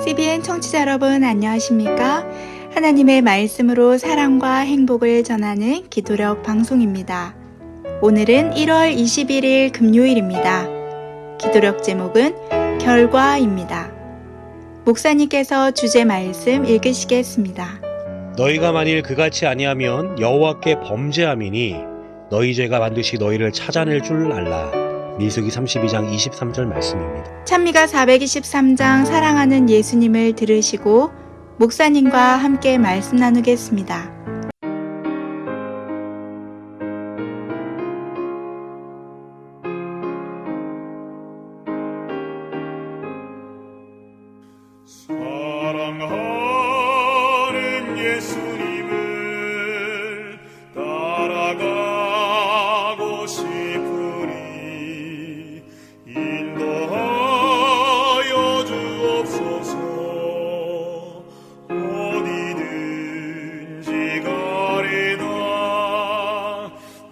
CBN 청취자 여러분 안녕하십니까? 하나님의 말씀으로 사랑과 행복을 전하는 기도력 방송입니다. 오늘은 1월 21일 금요일입니다. 기도력 제목은 결과입니다. 목사님께서 주제 말씀 읽으시겠습니다. 너희가 만일 그같이 아니하면 여호와께 범죄함이니 너희 죄가 반드시 너희를 찾아낼 줄 알라. 민수기 32장 23절 말씀입니다. 찬미가 423장 사랑하는 예수님을 들으시고 목사님과 함께 말씀 나누겠습니다. 사랑하는 예수님을 따라가고 싶으니 인도하여 주옵소서. 어디든지 가리다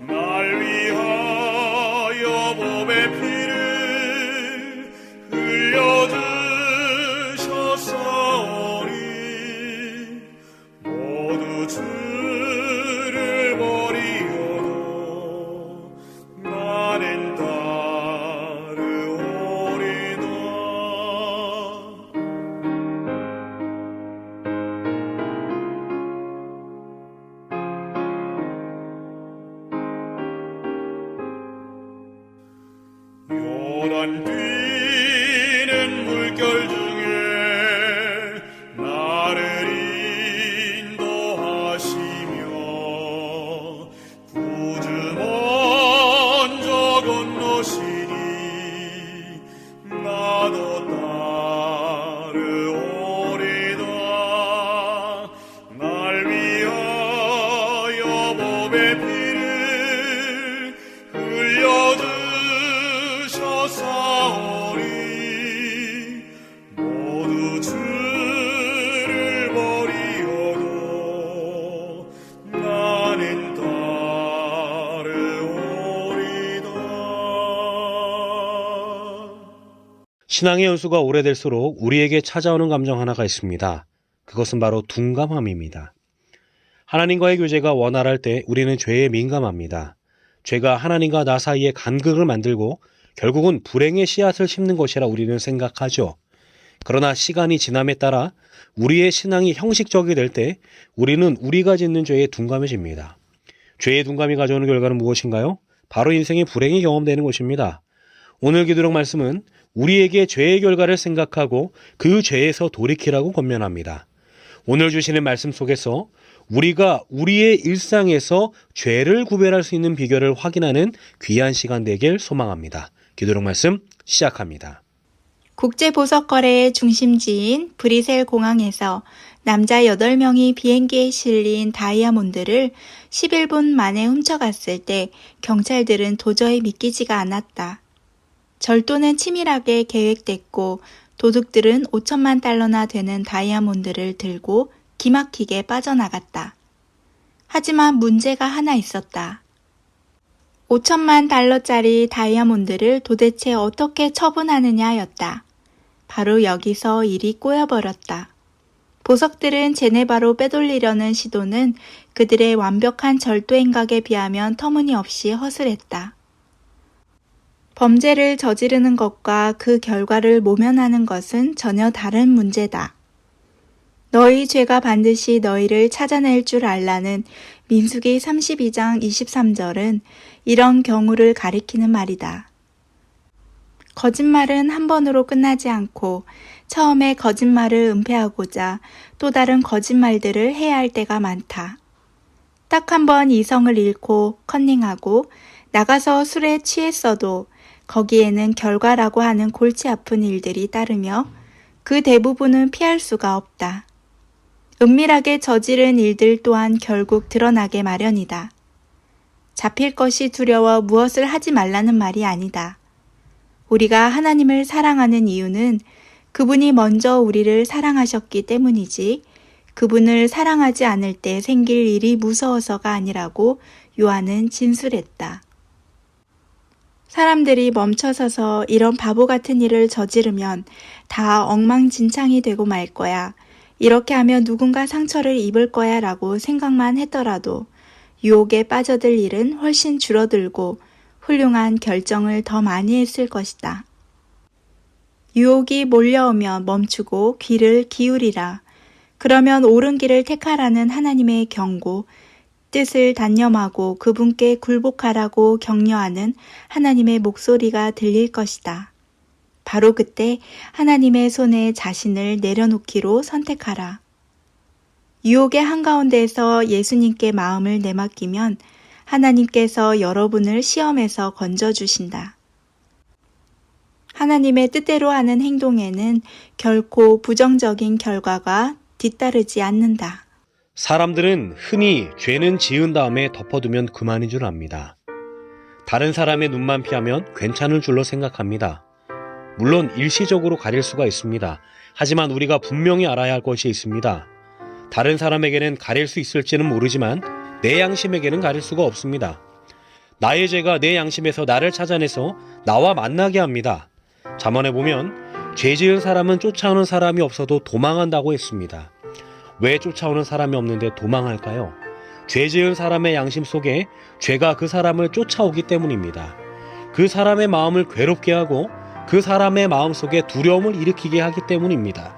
날 위하여 몸의 피를 흘려주셨사오니 모두 주를 버리어도 나는 따르오리다. 요단 뛰는 물결 중에 나를 인도하시며 구주 먼저 건너시니 나도 따르오리다. 날 위하여 몸의 피를 흘려주셨사오니 모두 주를 버리어도 나는 따르오리다. 신앙의 연수가 오래될수록 우리에게 찾아오는 감정 하나가 있습니다. 그것은 바로 둔감함입니다. 하나님과의 교제가 원활할 때 우리는 죄에 민감합니다. 죄가 하나님과 나 사이에 간극을 만들고 결국은 불행의 씨앗을 심는 것이라 우리는 생각하죠. 그러나 시간이 지남에 따라 우리의 신앙이 형식적이 될 때 우리는 우리가 짓는 죄에 둔감해집니다. 죄의 둔감이 가져오는 결과는 무엇인가요? 바로 인생의 불행이 경험되는 것입니다. 오늘 기도력 말씀은 우리에게 죄의 결과를 생각하고 그 죄에서 돌이키라고 권면합니다. 오늘 주시는 말씀 속에서 우리가 우리의 일상에서 죄를 구별할 수 있는 비결을 확인하는 귀한 시간 되길 소망합니다. 기도력 말씀 시작합니다. 국제보석거래의 중심지인 브뤼셀 공항에서 남자 8명이 비행기에 실린 다이아몬드를 11분 만에 훔쳐갔을 때 경찰들은 도저히 믿기지가 않았다. 절도는 치밀하게 계획됐고 도둑들은 5천만 달러나 되는 다이아몬드를 들고 기막히게 빠져나갔다. 하지만 문제가 하나 있었다. 5천만 달러짜리 다이아몬드를 도대체 어떻게 처분하느냐였다. 바로 여기서 일이 꼬여버렸다. 보석들은 제네바로 빼돌리려는 시도는 그들의 완벽한 절도 행각에 비하면 터무니없이 허술했다. 범죄를 저지르는 것과 그 결과를 모면하는 것은 전혀 다른 문제다. 너희 죄가 반드시 너희를 찾아낼 줄 알라는 민수기 32장 23절은 이런 경우를 가리키는 말이다. 거짓말은 한 번으로 끝나지 않고 처음에 거짓말을 은폐하고자 또 다른 거짓말들을 해야 할 때가 많다. 딱 한 번 이성을 잃고 컨닝하고 나가서 술에 취했어도 거기에는 결과라고 하는 골치 아픈 일들이 따르며 그 대부분은 피할 수가 없다. 은밀하게 저지른 일들 또한 결국 드러나게 마련이다. 잡힐 것이 두려워 무엇을 하지 말라는 말이 아니다. 우리가 하나님을 사랑하는 이유는 그분이 먼저 우리를 사랑하셨기 때문이지 그분을 사랑하지 않을 때 생길 일이 무서워서가 아니라고 요한은 진술했다. 사람들이 멈춰서서 이런 바보 같은 일을 저지르면 다 엉망진창이 되고 말 거야. 이렇게 하면 누군가 상처를 입을 거야 라고 생각만 했더라도 유혹에 빠져들 일은 훨씬 줄어들고 훌륭한 결정을 더 많이 했을 것이다. 유혹이 몰려오면 멈추고 귀를 기울이라. 그러면 옳은 길을 택하라는 하나님의 경고, 뜻을 단념하고 그분께 굴복하라고 격려하는 하나님의 목소리가 들릴 것이다. 바로 그때 하나님의 손에 자신을 내려놓기로 선택하라. 유혹의 한가운데에서 예수님께 마음을 내맡기면 하나님께서 여러분을 시험에서 건져주신다. 하나님의 뜻대로 하는 행동에는 결코 부정적인 결과가 뒤따르지 않는다. 사람들은 흔히 죄는 지은 다음에 덮어두면 그만인 줄 압니다. 다른 사람의 눈만 피하면 괜찮을 줄로 생각합니다. 물론 일시적으로 가릴 수가 있습니다. 하지만 우리가 분명히 알아야 할 것이 있습니다. 다른 사람에게는 가릴 수 있을지는 모르지만 내 양심에게는 가릴 수가 없습니다. 나의 죄가 내 양심에서 나를 찾아내서 나와 만나게 합니다. 잠언에 보면 죄 지은 사람은 쫓아오는 사람이 없어도 도망한다고 했습니다. 왜 쫓아오는 사람이 없는데 도망할까요? 죄 지은 사람의 양심 속에 죄가 그 사람을 쫓아오기 때문입니다. 그 사람의 마음을 괴롭게 하고 그 사람의 마음 속에 두려움을 일으키게 하기 때문입니다.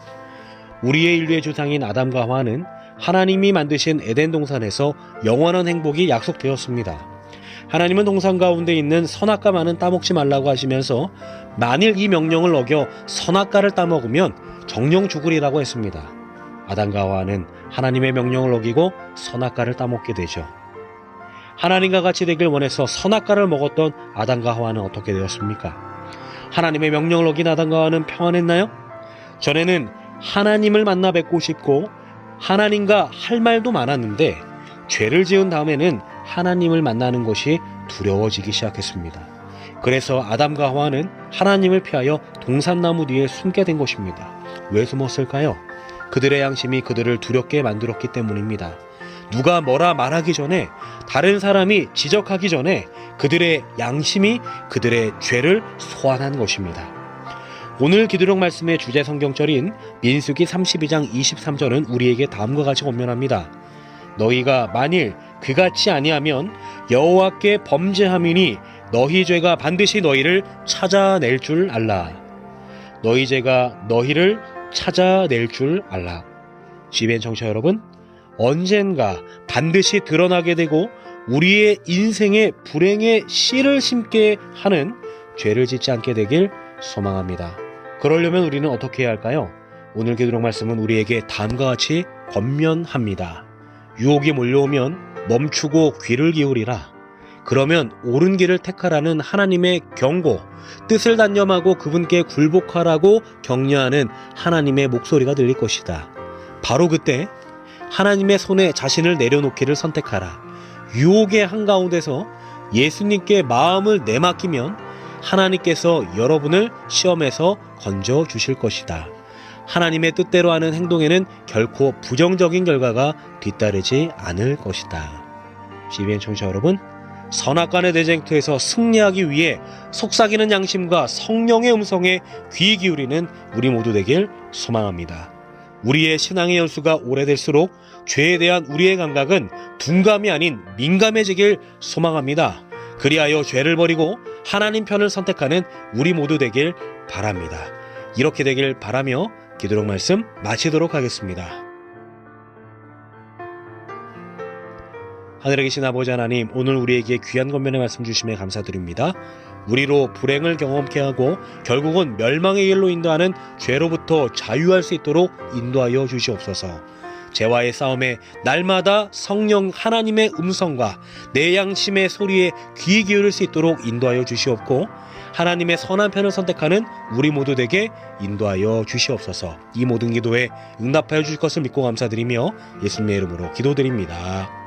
우리의 인류의 조상인 아담과 하와는 하나님이 만드신 에덴 동산에서 영원한 행복이 약속되었습니다. 하나님은 동산 가운데 있는 선악과만은 따먹지 말라고 하시면서 만일 이 명령을 어겨 선악과를 따먹으면 정령 죽으리라고 했습니다. 아담과 하와는 하나님의 명령을 어기고 선악과를 따먹게 되죠. 하나님과 같이 되길 원해서 선악과를 먹었던 아담과 하와는 어떻게 되었습니까? 하나님의 명령을 어긴 아담과 하와는 평안했나요? 전에는 하나님을 만나 뵙고 싶고 하나님과 할 말도 많았는데 죄를 지은 다음에는 하나님을 만나는 것이 두려워지기 시작했습니다. 그래서 아담과 하와는 하나님을 피하여 동산나무 뒤에 숨게 된 것입니다. 왜 숨었을까요? 그들의 양심이 그들을 두렵게 만들었기 때문입니다. 누가 뭐라 말하기 전에, 다른 사람이 지적하기 전에 그들의 양심이 그들의 죄를 소환한 것입니다. 오늘 기도록 말씀의 주제 성경절인 민수기 32장 23절은 우리에게 다음과 같이 권면합니다. 너희가 만일 그같이 아니하면 여호와께 범죄함이니 너희 죄가 반드시 너희를 찾아낼 줄 알라. 너희 죄가 너희를 찾아낼 줄 알라. GBN 청취자 여러분, 언젠가 반드시 드러나게 되고 우리의 인생에 불행의 씨를 심게 하는 죄를 짓지 않게 되길 소망합니다. 그러려면 우리는 어떻게 해야 할까요? 오늘 기도록 말씀은 우리에게 다음과 같이 권면합니다. 유혹이 몰려오면 멈추고 귀를 기울이라. 그러면 옳은 길을 택하라는 하나님의 경고, 뜻을 단념하고 그분께 굴복하라고 격려하는 하나님의 목소리가 들릴 것이다. 바로 그때 하나님의 손에 자신을 내려놓기를 선택하라. 유혹의 한가운데서 예수님께 마음을 내맡기면 하나님께서 여러분을 시험에서 건져 주실 것이다. 하나님의 뜻대로 하는 행동에는 결코 부정적인 결과가 뒤따르지 않을 것이다. GBN 청취자 여러분, 선악간의 대쟁투에서 승리하기 위해 속삭이는 양심과 성령의 음성에 귀 기울이는 우리 모두 되길 소망합니다. 우리의 신앙의 연수가 오래될수록 죄에 대한 우리의 감각은 둔감이 아닌 민감해지길 소망합니다. 그리하여 죄를 버리고 하나님 편을 선택하는 우리 모두 되길 바랍니다. 이렇게 되길 바라며 기도록 말씀 마치도록 하겠습니다. 하늘에 계신 아버지 하나님, 오늘 우리에게 귀한 권면의 말씀 주심에 감사드립니다. 우리로 불행을 경험케 하고 결국은 멸망의 길로 인도하는 죄로부터 자유할 수 있도록 인도하여 주시옵소서. 죄와의 싸움에 날마다 성령 하나님의 음성과 내 양심의 소리에 귀 기울일 수 있도록 인도하여 주시옵고, 하나님의 선한 편을 선택하는 우리 모두에게 인도하여 주시옵소서. 이 모든 기도에 응답하여 주실 것을 믿고 감사드리며 예수님의 이름으로 기도드립니다.